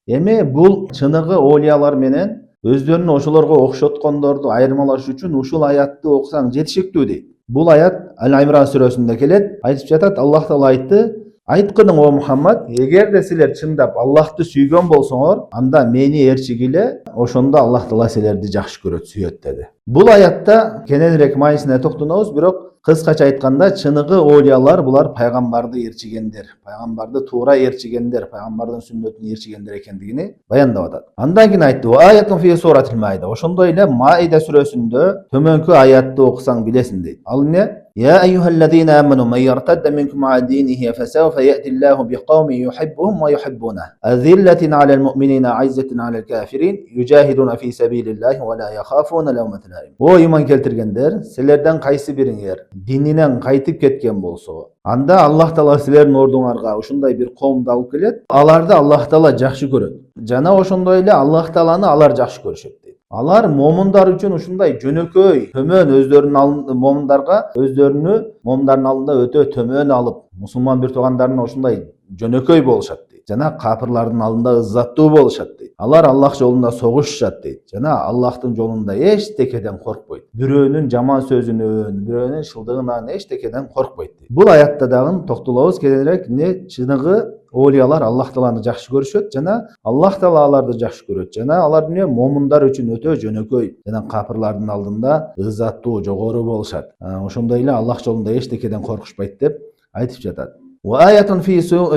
Эми бул чыныгы оолиялар менен өздөрүн ошолорго окшоткондорду айырмалаш үчүн ушул аятты окусаң жетишиктүү дейт. Бул аят Аль-Имран сүрөсүндө келет. Айтып жатат, Аллах Таала айтты: "Айткының о Мухаммад, эгерде силер чындап Аллахты сүйгөн болсоңор, анда мени ээрчигиле, ошондо Аллах Таала силерди жакшы көрөт, сүйөт" деди. Бул аятта кененирээк маанисине токтонобуз, бирок кыскача айтканда чыныгы оолиялар булар пайгамбарды ээрчигендер, пайгамбарды туура ээрчигендер, пайгамбардын сүннөтүн ээрчигендер экендигини баяндап атат. Андан кийин айтты: "Ва аятун фи суратил Маида". Ошондой эле Маида сүрөсүндө төмөнкү аятты окусаң билесиң дейт. Ал эмне? يا أيها الذين آمنوا من يرتد منكم عن دينه فسوف يأتي الله بقوم يحبهم ويحبونه أذلة على المؤمنين عزة على الكافرين يجاهدون في سبيل الله ولا يخافون لومة لائم. О иман келтиргендер, силерден кайсы бириңер дининен кайтып кеткен болсо, анда Аллах Таала силердин ордуңарга ушундай бир коомду алып келет, аларды Аллах Таала жакшы көрөт. Жана ошондой эле Аллах Тааланы алар жакшы көрүшөт. Алар момундар үчүн ушундай жөнөкөй, төмөн өздөрүнүн момундарга, өздөрүнү момундардын алдында өтө төмөн алып, мусулман бир туугандарына ушундай жөнөкөй болушат дейт. Жана капырлардын алдында ыззаттуу болушат дейт. Алар Аллах жолунда согушушат дейт. Жана Аллахтын жолунда эчтекеден коркпойт. Бирөөнүн жаман сөзүнөн, бирөөнүн шылдыгынан эчтекеден коркпойт дейт. Бул аятта дагы токтолобуз кененирээк, чыныгы оолиялар Аллах Тааланы жакшы көрүшөт жана Аллах Таала аларды жакшы көрөт жана алар момундар үчүн өтө жөнөкөй жана капырлардын алдында ыззаттуу, жогору болушат. Ошондой эле Аллах жолунда эчтекеден коркушпайт деп айтып жатат. وآية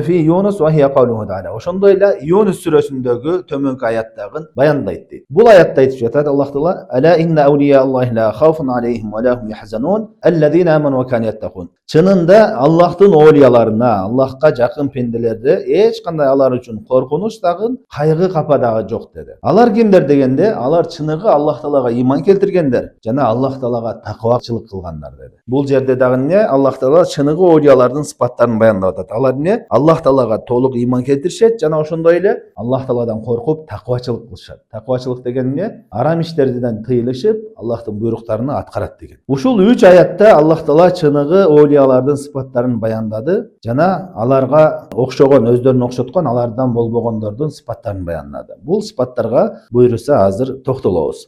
في يونس وهي قوله تعالى. Ошондой эле Юнус сүрөсүндөгү төмөнкү аяттагын баяндайт дейт. Бул аятта айтып жатат Аллах Таала: "Ала инна аулия Аллахи ла хауфун алейхим ва ла хум яхзанун, аллазина аману ва кану яттакун." Чынында Аллахтын оолияларына, Аллахка жакын пенделерде эч кандай алар үчүн коркунуч дагы, кайгы капа дагы жок деди. Алар кимдер дегенде, алар чыныгы Аллах Таалага иман келтиргендер жана Аллах Таалага такыбачылык кылгандар деди. Бул жерде дагы Аллах Таала чыныгы оолиялардын сыпаттарын баяндап атат. Алар Аллах Таалага толук иман келтиришет жана ошондой эле Аллах Тааладан коркуп такыбачылык кылышат. Такыбачылык деген арам иштерден тыйылышып, Аллахтын буйруктарын аткарат деген. Ушул 3 аятта Аллах Таала чыныгы оолиялардын сыпаттарын баяндады жана аларга окшогон, өздөрүн окшоткон, алардан болбогондордун сыпаттарын баяндады. Бул сыпаттарга буйруса азыр токтолобуз.